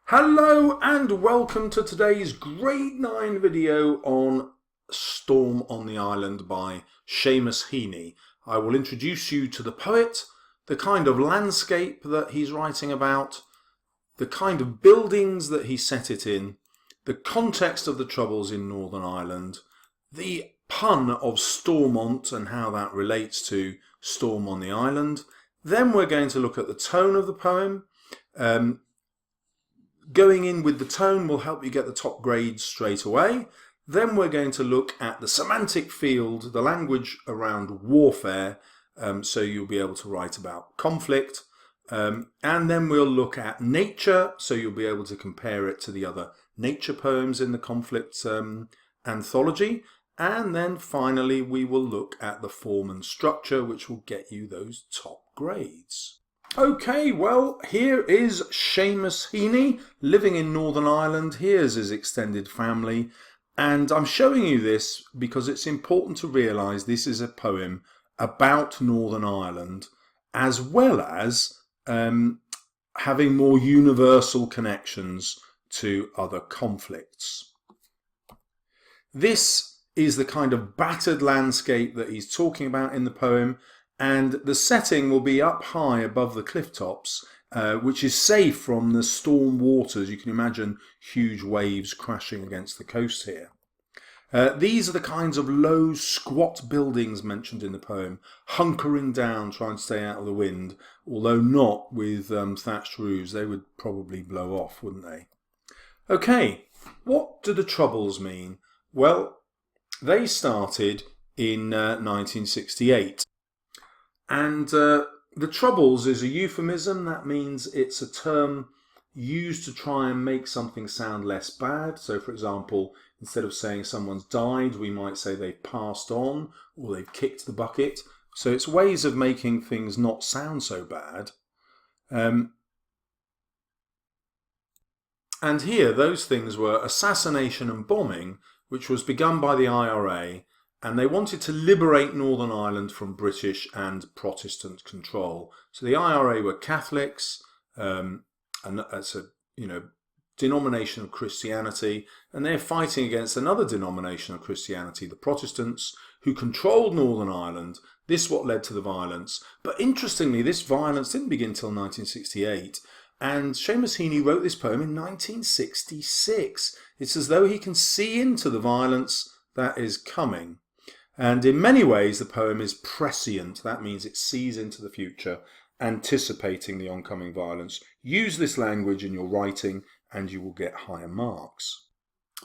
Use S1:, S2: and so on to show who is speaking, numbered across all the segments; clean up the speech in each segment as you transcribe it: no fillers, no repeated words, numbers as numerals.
S1: Hello and welcome to today's grade 9 video on Storm on the Island by Seamus Heaney. I will introduce you to the poet, the kind of landscape that he's writing about, the kind of buildings that he set it in, the context of the troubles in Northern Ireland, the pun of Stormont and how that relates to Storm on the Island. Then we're going to look at the tone of the poem. Going in with the tone will help you get the top grades straight away. Then we're going to look at the semantic field, the language around warfare, so you'll be able to write about conflict. And then we'll look at nature, so you'll be able to compare it to the other nature poems in the conflict anthology. And then finally we will look at the form and structure, which will get you those top grades. Okay, well, here is Seamus Heaney living in Northern Ireland. Here's his extended family. And I'm showing you this because it's important to realise this is a poem about Northern Ireland, as well as having more universal connections to other conflicts. This is the kind of battered landscape that he's talking about in the poem. And the setting will be up high above the cliff tops, which is safe from the storm waters. You can imagine huge waves crashing against the coast here. These are the kinds of low, squat buildings mentioned in the poem, hunkering down, trying to stay out of the wind, although not with thatched roofs. They would probably blow off, wouldn't they? Okay, what do the Troubles mean? Well, they started in 1968. And the Troubles is a euphemism. That means it's a term used to try and make something sound less bad. So, for example, instead of saying someone's died, we might say they've passed on or they've kicked the bucket. So it's ways of making things not sound so bad. And here, those things were assassination and bombing, which was begun by the IRA. And they wanted to liberate Northern Ireland from British and Protestant control. So the IRA were Catholics, and that's a denomination of Christianity, and they're fighting against another denomination of Christianity, the Protestants, who controlled Northern Ireland. This is what led to the violence. But interestingly, this violence didn't begin until 1968. And Seamus Heaney wrote this poem in 1966. It's as though he can see into the violence that is coming. And in many ways, the poem is prescient. That means it sees into the future, anticipating the oncoming violence. Use this language in your writing and you will get higher marks.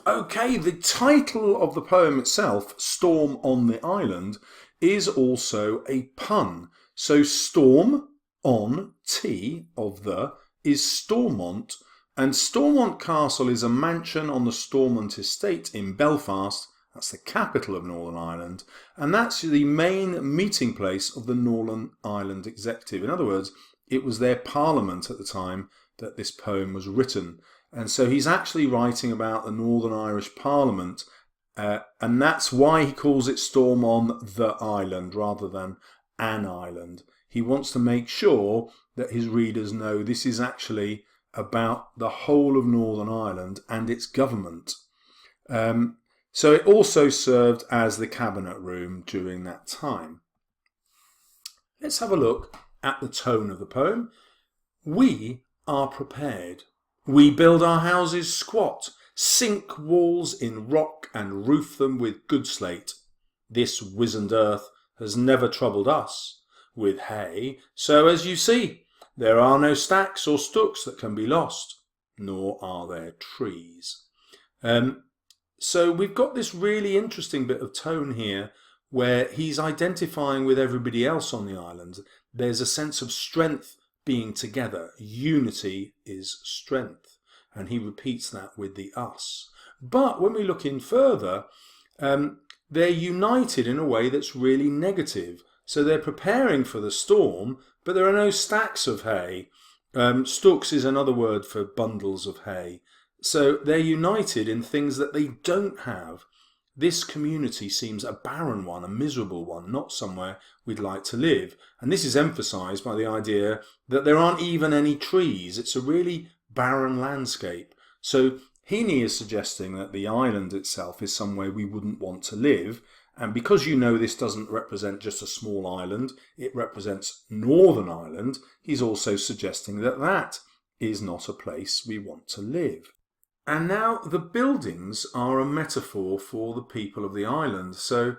S1: Okay, the title of the poem itself, Storm on the Island, is also a pun. So Storm on, T of the, is Stormont. And Stormont Castle is a mansion on the Stormont estate in Belfast. That's the capital of Northern Ireland, and that's the main meeting place of the Northern Ireland Executive. In other words, it was their parliament at the time that this poem was written. And so he's actually writing about the Northern Irish Parliament, and that's why he calls it Storm on the Island rather than an island. He wants to make sure that his readers know this is actually about the whole of Northern Ireland and its government. So it also served as the cabinet room during that time. Let's have a look at the tone of the poem. We are prepared. We build our houses squat, sink walls in rock and roof them with good slate. This wizened earth has never troubled us with hay. So as you see, there are no stacks or stooks that can be lost, nor are there trees. So we've got this really interesting bit of tone here where he's identifying with everybody else on the island. There's a sense of strength being together. Unity is strength. And he repeats that with the us. But when we look in further, they're united in a way that's really negative. So they're preparing for the storm, but there are no stacks of hay. Stooks is another word for bundles of hay. So they're united in things that they don't have. This community seems a barren one, a miserable one, not somewhere we'd like to live. And this is emphasised by the idea that there aren't even any trees. It's a really barren landscape. So Heaney is suggesting that the island itself is somewhere we wouldn't want to live, and because you know this doesn't represent just a small island, it represents Northern Ireland, he's also suggesting that that is not a place we want to live. And now the buildings are a metaphor for the people of the island. So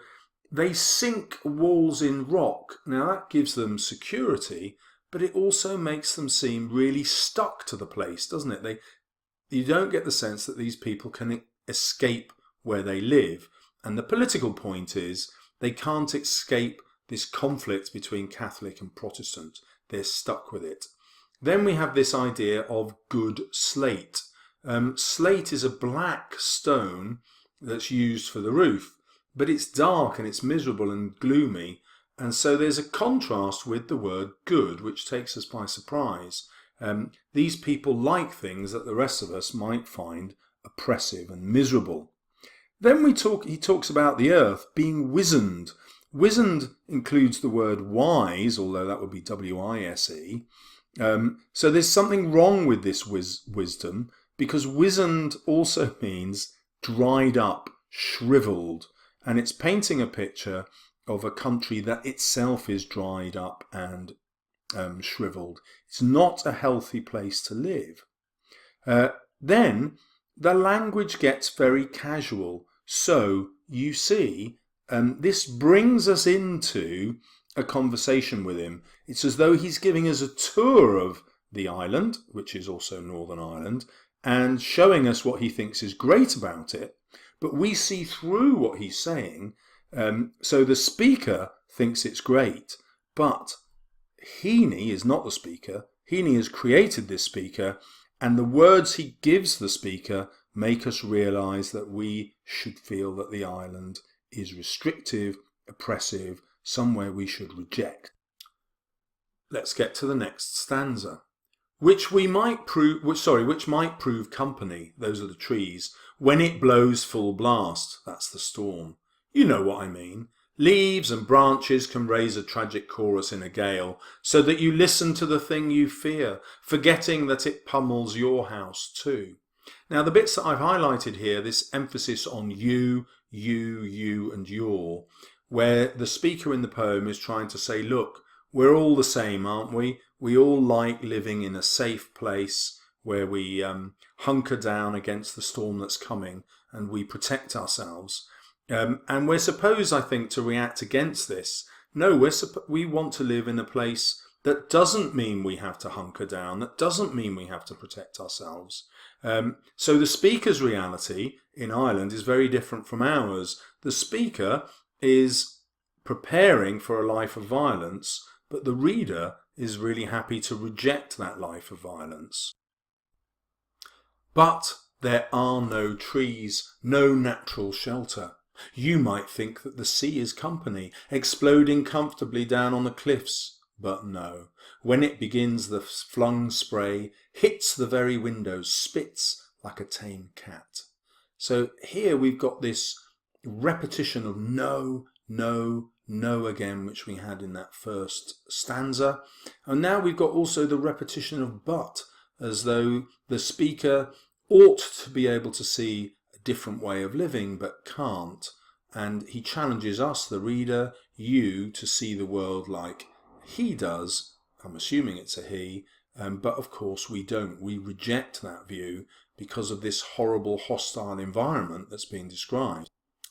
S1: they sink walls in rock. Now that gives them security, but it also makes them seem really stuck to the place, doesn't it? You don't get the sense that these people can escape where they live. And the political point is they can't escape this conflict between Catholic and Protestant. They're stuck with it. Then we have this idea of good slate. Slate is a black stone that's used for the roof, but it's dark and it's miserable and gloomy. And so there's a contrast with the word good, which takes us by surprise. These people like things that the rest of us might find oppressive and miserable. Then he talks about the earth being wizened. Wizened includes the word wise, although that would be W-I-S-E. So there's something wrong with this wisdom, because wizened also means dried up, shriveled. And it's painting a picture of a country that itself is dried up and shriveled. It's not a healthy place to live. Then the language gets very casual. So you see, this brings us into a conversation with him. It's as though he's giving us a tour of the island, which is also Northern Ireland, and showing us what he thinks is great about it. But we see through what he's saying. So the speaker thinks it's great, but Heaney is not the speaker. Heaney has created this speaker, and the words he gives the speaker make us realise that we should feel that the island is restrictive, oppressive, somewhere we should reject. Let's get to the next stanza. Which might prove company, those are the trees, when it blows full blast, that's the storm. You know what I mean. Leaves and branches can raise a tragic chorus in a gale, so that you listen to the thing you fear, forgetting that it pummels your house too. Now the bits that I've highlighted here, this emphasis on you, and your, where the speaker in the poem is trying to say, look, we're all the same, aren't we? We all like living in a safe place where we hunker down against the storm that's coming and we protect ourselves. And we're supposed, I think, to react against this. No, we want to live in a place that doesn't mean we have to hunker down, that doesn't mean we have to protect ourselves. So the speaker's reality in Ireland is very different from ours. The speaker is preparing for a life of violence, but the reader is really happy to reject that life of violence. But there are no trees, no natural shelter. You might think that the sea is company, exploding comfortably down on the cliffs. But no, when it begins, the flung spray hits the very windows, spits like a tame cat. So here we've got this repetition of no, no, no again, which we had in that first stanza. And now we've got also the repetition of but, as though the speaker ought to be able to see a different way of living, but can't. And he challenges us, the reader, you, to see the world like he does. I'm assuming it's a he, but of course we don't. We reject that view because of this horrible, hostile environment that's being described.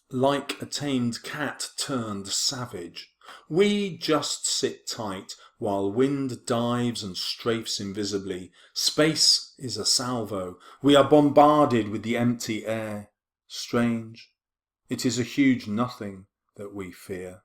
S1: Like a tamed cat turned savage, we just sit tight while wind dives and strafes invisibly. Space is a salvo. We are bombarded with the empty air. Strange. It is a huge nothing that we fear.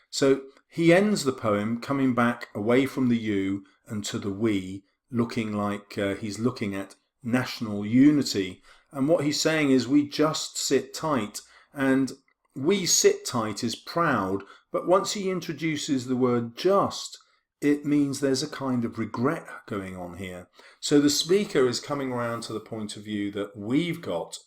S1: So he ends the poem coming back away from the you and to the we, looking like he's looking at national unity. And what he's saying is we just sit tight. And we sit tight is proud, but once he introduces the word just, it means there's a kind of regret going on here. So the speaker is coming around to the point of view that we've got,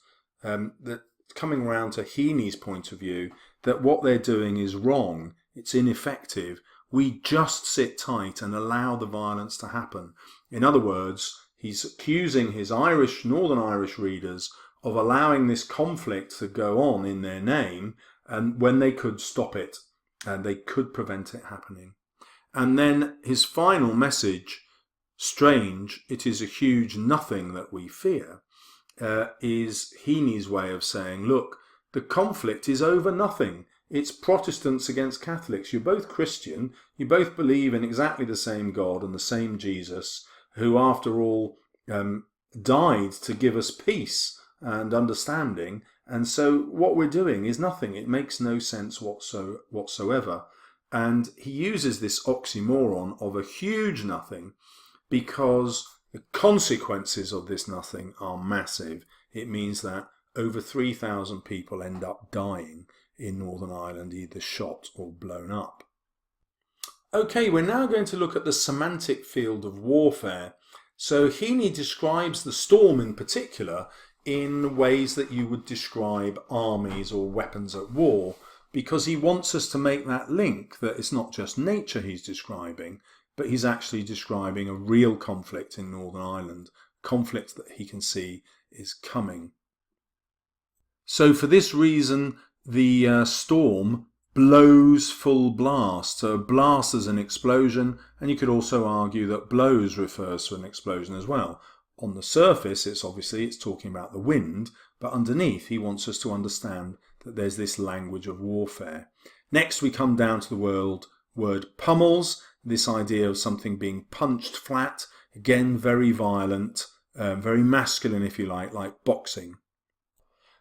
S1: that coming around to Heaney's point of view, that what they're doing is wrong, it's ineffective. We just sit tight and allow the violence to happen. In other words, He's accusing his Northern Irish readers of allowing this conflict to go on in their name, and when they could stop it and they could prevent it happening. And then his final message, strange, it is a huge nothing that we fear, is Heaney's way of saying, look, the conflict is over nothing. It's Protestants against Catholics. You're both Christian. You both believe in exactly the same God and the same Jesus, who, after all, died to give us peace and understanding. And so what we're doing is nothing. It makes no sense whatsoever. And he uses this oxymoron of a huge nothing because the consequences of this nothing are massive. It means that over 3,000 people end up dying in Northern Ireland, either shot or blown up. Okay, we're now going to look at the semantic field of warfare. So Heaney describes the storm in particular in ways that you would describe armies or weapons at war, because he wants us to make that link that it's not just nature he's describing, but he's actually describing a real conflict in Northern Ireland, conflict that he can see is coming. So for this reason, the storm blows full blast. So blast is an explosion, and you could also argue that blows refers to an explosion as well. On the surface, it's talking about the wind, but underneath he wants us to understand that there's this language of warfare. Next we come down to the word pummels, this idea of something being punched flat, again very violent, very masculine if you like boxing.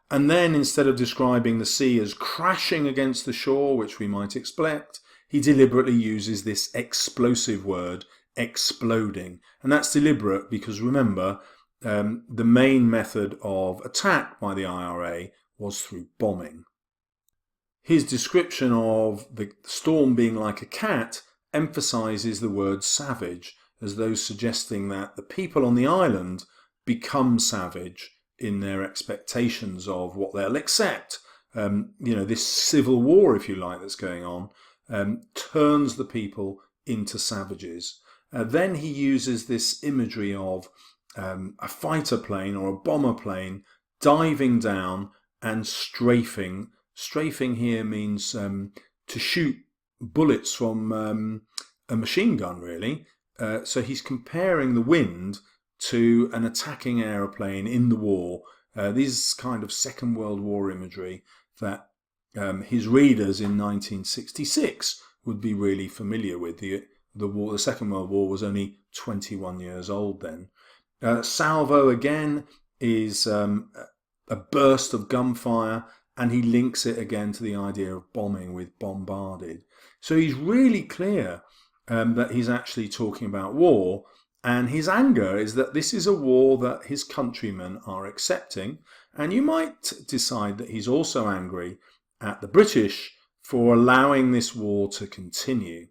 S1: And then instead of describing the sea as crashing against the shore, which we might expect, he deliberately uses this explosive word, exploding. And that's deliberate because remember, the main method of attack by the IRA was through bombing. His description of the storm being like a cat emphasises the word savage, as though suggesting that the people on the island become savage in their expectations of what they'll accept. This civil war, if you like, that's going on, turns the people into savages. Then he uses this imagery of a fighter plane or a bomber plane diving down and strafing. Strafing here means to shoot bullets from a machine gun, really. So he's comparing the wind to an attacking aeroplane in the war. These kind of Second World War imagery that his readers in 1966 would be really familiar with. The Second World War was only 21 years old then. Salvo again is a burst of gunfire, and he links it again to the idea of bombing with bombarded. So he's really clear that he's actually talking about war. And his anger is that this is a war that his countrymen are accepting. And you might decide that he's also angry at the British for allowing this war to continue.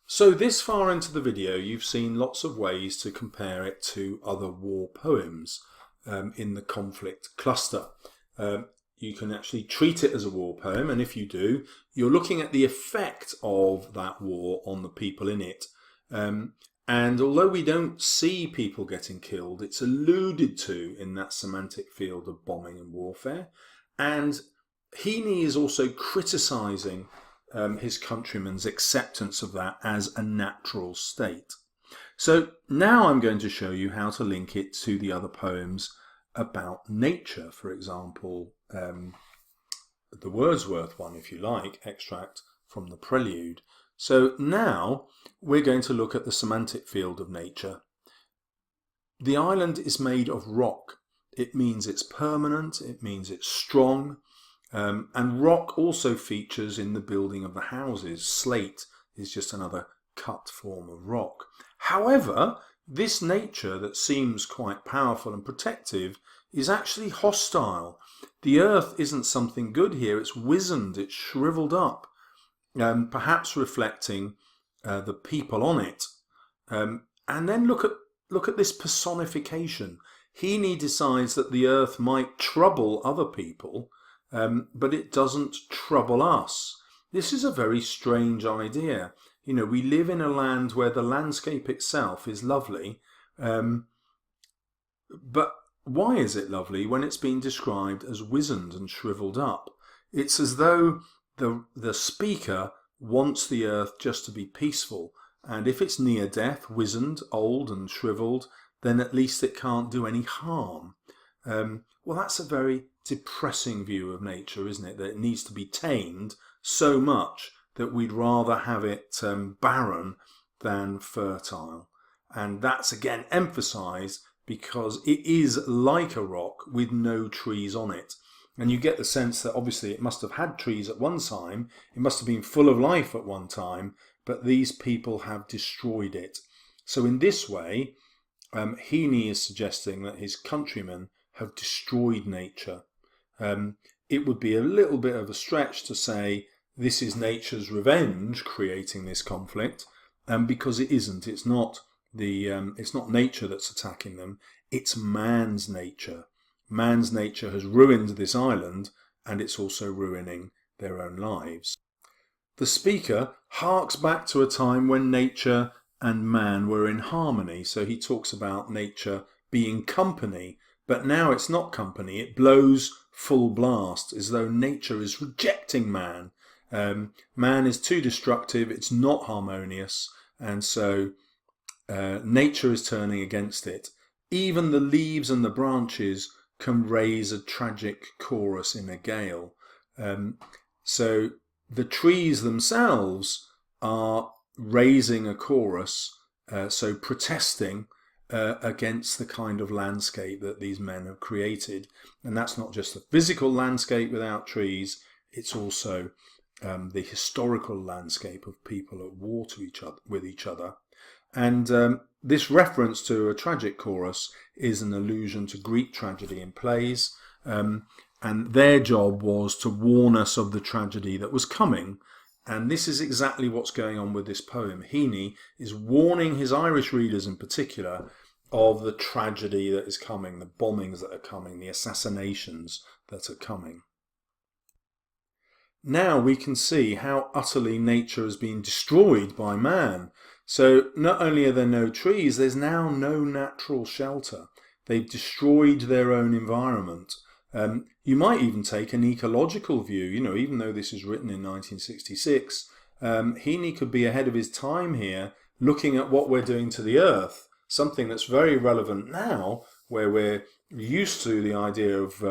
S1: So this far into the video, you've seen lots of ways to compare it to other war poems in the conflict cluster. You can actually treat it as a war poem, and if you do, you're looking at the effect of that war on the people in it. And although we don't see people getting killed, it's alluded to in that semantic field of bombing and warfare. And Heaney is also criticising his countrymen's acceptance of that as a natural state. So now I'm going to show you how to link it to the other poems about nature. For example, the Wordsworth one, if you like, extract from the Prelude. So now we're going to look at the semantic field of nature. The island is made of rock. It means it's permanent, it means it's strong, and rock also features in the building of the houses. Slate is just another cut form of rock. However, this nature that seems quite powerful and protective is actually hostile. The earth isn't something good here, it's wizened, it's shriveled up. Perhaps reflecting the people on it. And then look at this personification. Heaney decides that the earth might trouble other people, but it doesn't trouble us. This is a very strange idea. We live in a land where the landscape itself is lovely, But why is it lovely when it's been described as wizened and shriveled up? It's as though the speaker wants the earth just to be peaceful, and if it's near death, wizened, old and shriveled, then at least it can't do any harm. Well, that's a very depressing view of nature, isn't it? That it needs to be tamed so much that we'd rather have it barren than fertile. And that's again emphasised because it is like a rock with no trees on it. And you get the sense that obviously it must have had trees at one time, it must have been full of life at one time, but these people have destroyed it. So in this way, Heaney is suggesting that his countrymen have destroyed nature. It would be a little bit of a stretch to say this is nature's revenge creating this conflict, because it isn't. It's not nature that's attacking them. It's man's nature. Man's nature has ruined this island, and it's also ruining their own lives. The speaker harks back to a time when nature and man were in harmony. So he talks about nature being company, but now it's not company. It blows full blast, as though nature is rejecting man. Man is too destructive, it's not harmonious, and so nature is turning against it. Even the leaves and the branches can raise a tragic chorus in a gale. So the trees themselves are raising a chorus, so protesting against the kind of landscape that these men have created. And that's not just the physical landscape without trees, it's also the historical landscape of people at war with each other. And this reference to a tragic chorus is an allusion to Greek tragedy in plays, and their job was to warn us of the tragedy that was coming. And this is exactly what's going on with this poem. Heaney is warning his Irish readers in particular of the tragedy that is coming, the bombings that are coming, the assassinations that are coming. Now we can see how utterly nature has been destroyed by man. So not only are there no trees, there's now no natural shelter. They've destroyed their own environment. You might even take an ecological view, even though this is written in 1966, Heaney could be ahead of his time here, looking at what we're doing to the earth, something that's very relevant now, where we're used to the idea of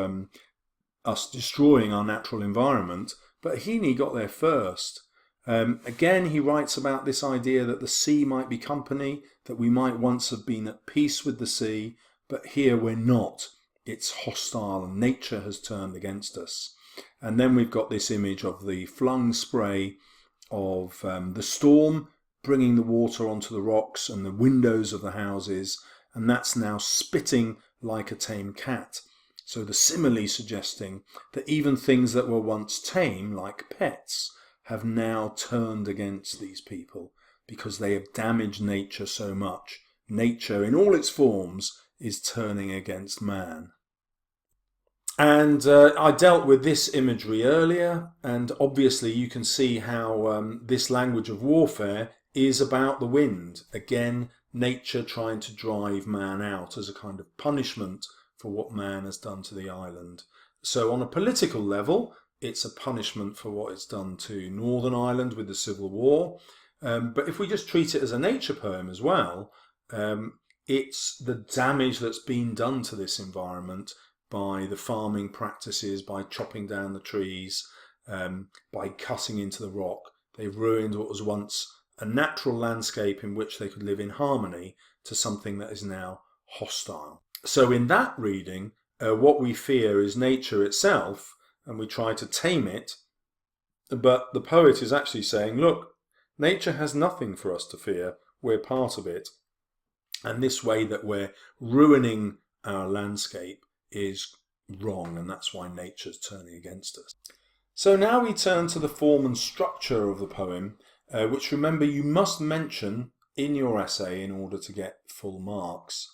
S1: us destroying our natural environment, but Heaney got there first. Again, he writes about this idea that the sea might be company, that we might once have been at peace with the sea, but here we're not. It's hostile and nature has turned against us. And then we've got this image of the flung spray of the storm bringing the water onto the rocks and the windows of the houses, and that's now spitting like a tame cat. So the simile suggesting that even things that were once tame, like pets, have now turned against these people because they have damaged nature so much. Nature in all its forms is turning against man. And I dealt with this imagery earlier, and obviously you can see how this language of warfare is about the wind. Again, nature trying to drive man out as a kind of punishment for what man has done to the island. So on a political level, it's a punishment for what it's done to Northern Ireland with the Civil War. But if we just treat it as a nature poem as well, it's the damage that's been done to this environment by the farming practices, by chopping down the trees, by cutting into the rock. They've ruined what was once a natural landscape in which they could live in harmony to something that is now hostile. So in that reading, what we fear is nature itself, and we try to tame it, but the poet is actually saying, look, nature has nothing for us to fear, we're part of it, and this way that we're ruining our landscape is wrong, and that's why nature's turning against us. So now we turn to the form and structure of the poem, which remember you must mention in your essay in order to get full marks.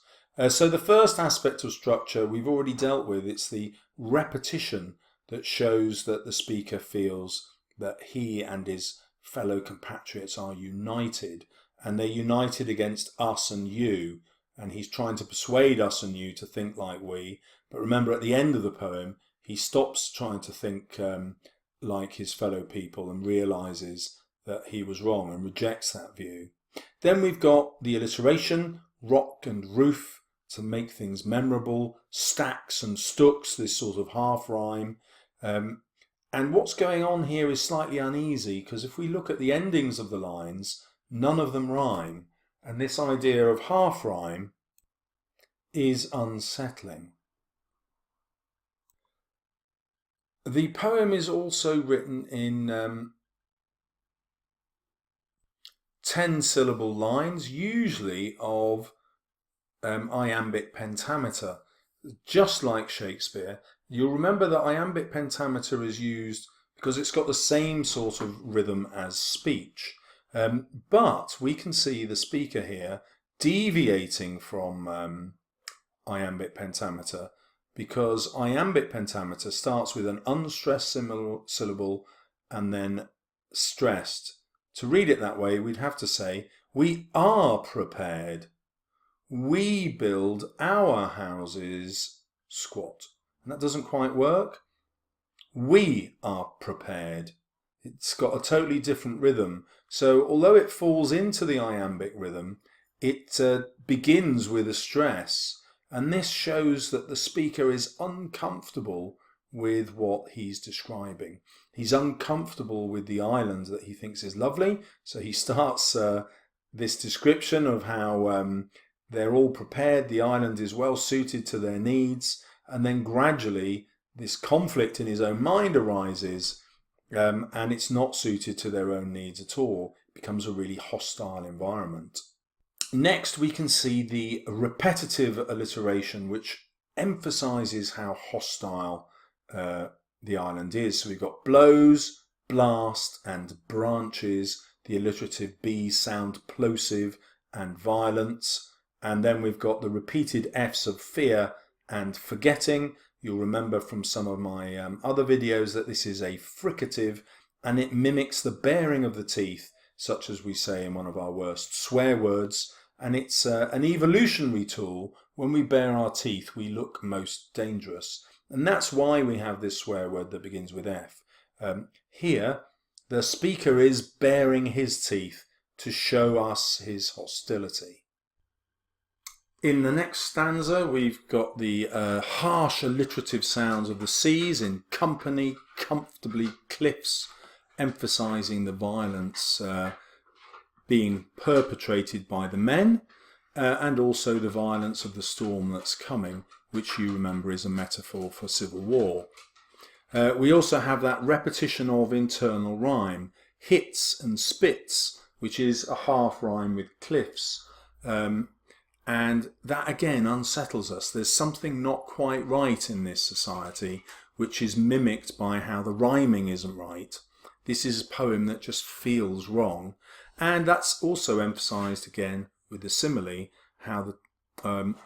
S1: So the first aspect of structure we've already dealt with. It's the repetition that shows that the speaker feels that he and his fellow compatriots are united, and they're united against us and you, and he's trying to persuade us and you to think like we. But remember, at the end of the poem, he stops trying to think like his fellow people and realizes that he was wrong and rejects that view. Then we've got the alliteration, rock and roof, to make things memorable, stacks and stooks, this sort of half rhyme. And what's going on here is slightly uneasy, because if we look at the endings of the lines, none of them rhyme. And this idea of half rhyme is unsettling. The poem is also written in 10-syllable lines, usually of iambic pentameter, just like Shakespeare. You'll remember that iambic pentameter is used because it's got the same sort of rhythm as speech. But we can see the speaker here deviating from iambic pentameter, because iambic pentameter starts with an unstressed syllable and then stressed. To read it that way, we'd have to say, we are prepared. We build our houses squat. And that doesn't quite work. We are prepared. It's got a totally different rhythm. So although it falls into the iambic rhythm, it begins with a stress. And this shows that the speaker is uncomfortable with what he's describing. He's uncomfortable with the island that he thinks is lovely. So he starts this description of how they're all prepared, the island is well suited to their needs, and then gradually this conflict in his own mind arises, and it's not suited to their own needs at all. It becomes a really hostile environment. Next, we can see the repetitive alliteration, which emphasizes how hostile the island is. So we've got blows, blast, and branches. The alliterative B's sound plosive and violence. And then we've got the repeated F's of fear and forgetting. You'll remember from some of my other videos that this is a fricative, and it mimics the baring of the teeth, such as we say in one of our worst swear words. And it's an evolutionary tool. When we bare our teeth, we look most dangerous. And that's why we have this swear word that begins with F. Here, the speaker is baring his teeth to show us his hostility. In the next stanza, we've got the harsh alliterative sounds of the seas in company, comfortably, cliffs, emphasizing the violence being perpetrated by the men, and also the violence of the storm that's coming, which you remember is a metaphor for civil war. We also have that repetition of internal rhyme, hits and spits, which is a half rhyme with cliffs. And that again unsettles us. There's something not quite right in this society, which is mimicked by how the rhyming isn't right. This is a poem that just feels wrong. And that's also emphasized again with the simile, how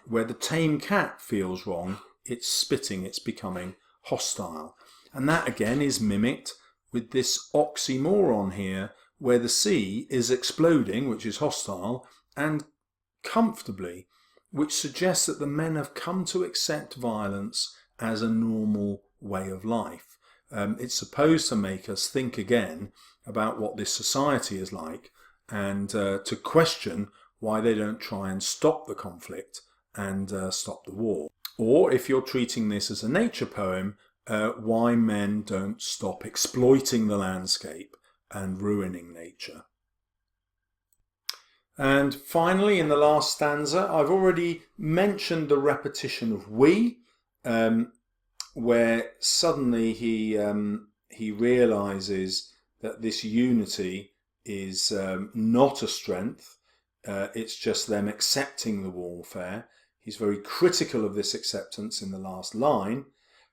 S1: where the tame cat feels wrong, it's spitting, it's becoming hostile. And that again is mimicked with this oxymoron here, where the sea is exploding, which is hostile, and comfortably, which suggests that the men have come to accept violence as a normal way of life. It's supposed to make us think again about what this society is like, and to question why they don't try and stop the conflict and stop the war. Or if you're treating this as a nature poem, why men don't stop exploiting the landscape and ruining nature. And finally, in the last stanza, I've already mentioned the repetition of we, where suddenly he realizes that this unity is not a strength, it's just them accepting the warfare. He's very critical of this acceptance in the last line.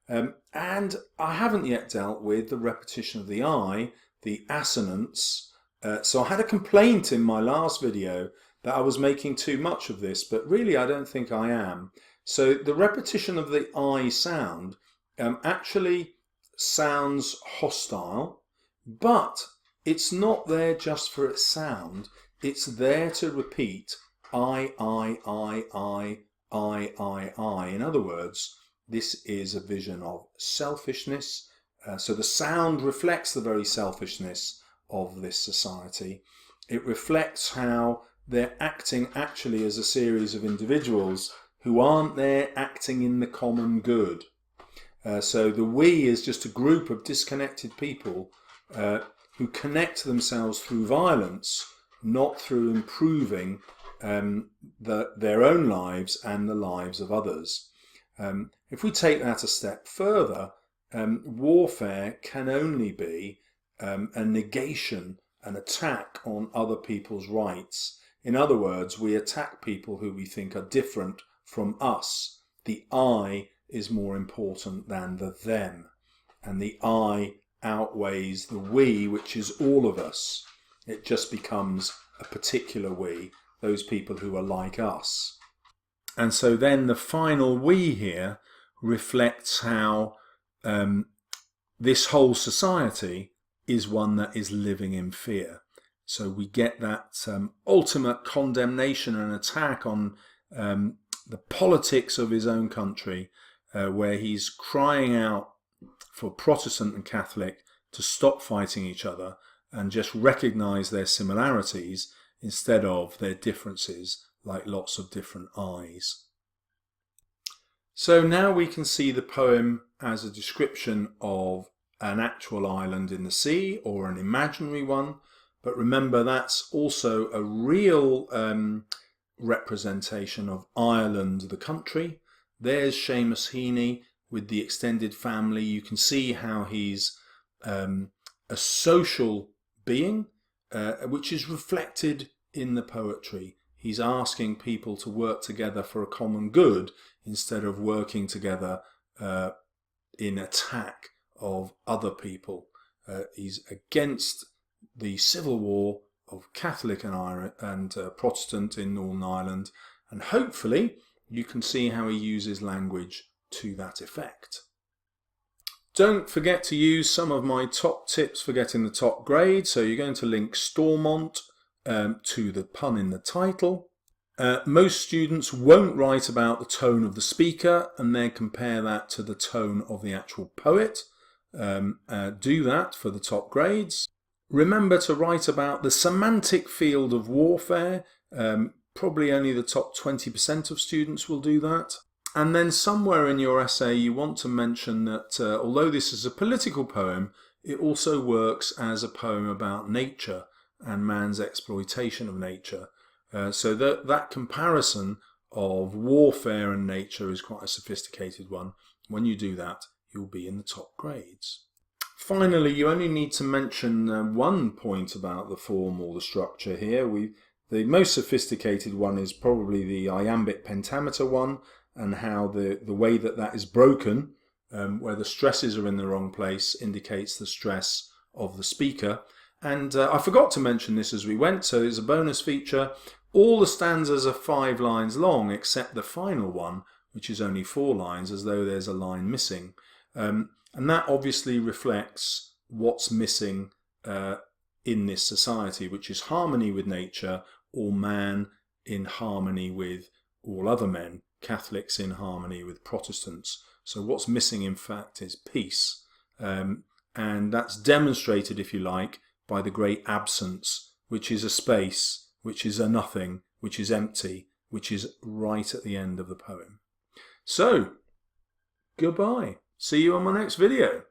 S1: And I haven't yet dealt with the repetition of the I, the assonance. So I had a complaint in my last video that I was making too much of this, but really I don't think I am. So the repetition of the I sound actually sounds hostile, but it's not there just for its sound. It's there to repeat I. In other words, this is a vision of selfishness. So the sound reflects the very selfishness of this society. It reflects how they're acting actually as a series of individuals who aren't there acting in the common good. So the we is just a group of disconnected people who connect themselves through violence, not through improving their own lives and the lives of others. If we take that a step further, warfare can only be a negation, an attack on other people's rights. In other words, we attack people who we think are different from us. The I is more important than the them, and the I outweighs the we, which is all of us. It just becomes a particular we, those people who are like us. And so then the final we here reflects how this whole society is one that is living in fear. So we get that ultimate condemnation and attack on the politics of his own country, where he's crying out for Protestant and Catholic to stop fighting each other and just recognise their similarities instead of their differences, like lots of different eyes. So now we can see the poem as a description of an actual island in the sea or an imaginary one, but remember that's also a real representation of Ireland, the country. There's Seamus Heaney with the extended family. You can see how he's a social being, which is reflected in the poetry. He's asking people to work together for a common good instead of working together in attack of other people. He's against the civil war of Catholic and Protestant in Northern Ireland, and hopefully you can see how he uses language to that effect. Don't forget to use some of my top tips for getting the top grade. So you're going to link Stormont to the pun in the title. Most students won't write about the tone of the speaker and then compare that to the tone of the actual poet. Do that for the top grades. Remember to write about the semantic field of warfare. Probably only the top 20% of students will do that. And then somewhere in your essay you want to mention that although this is a political poem, it also works as a poem about nature and man's exploitation of nature. So that comparison of warfare and nature is quite a sophisticated one. When you do that, you'll be in the top grades. Finally, you only need to mention one point about the form or the structure here. The most sophisticated one is probably the iambic pentameter one, and how the way that is broken, where the stresses are in the wrong place, indicates the stress of the speaker. And I forgot to mention this as we went, so it's a bonus feature. All the stanzas are 5 lines long, except the final one, which is only 4 lines, as though there's a line missing. And that obviously reflects what's missing in this society, which is harmony with nature, or man in harmony with all other men, Catholics in harmony with Protestants. So what's missing, in fact, is peace. And that's demonstrated, if you like, by the great absence, which is a space, which is a nothing, which is empty, which is right at the end of the poem. So, goodbye. See you on my next video.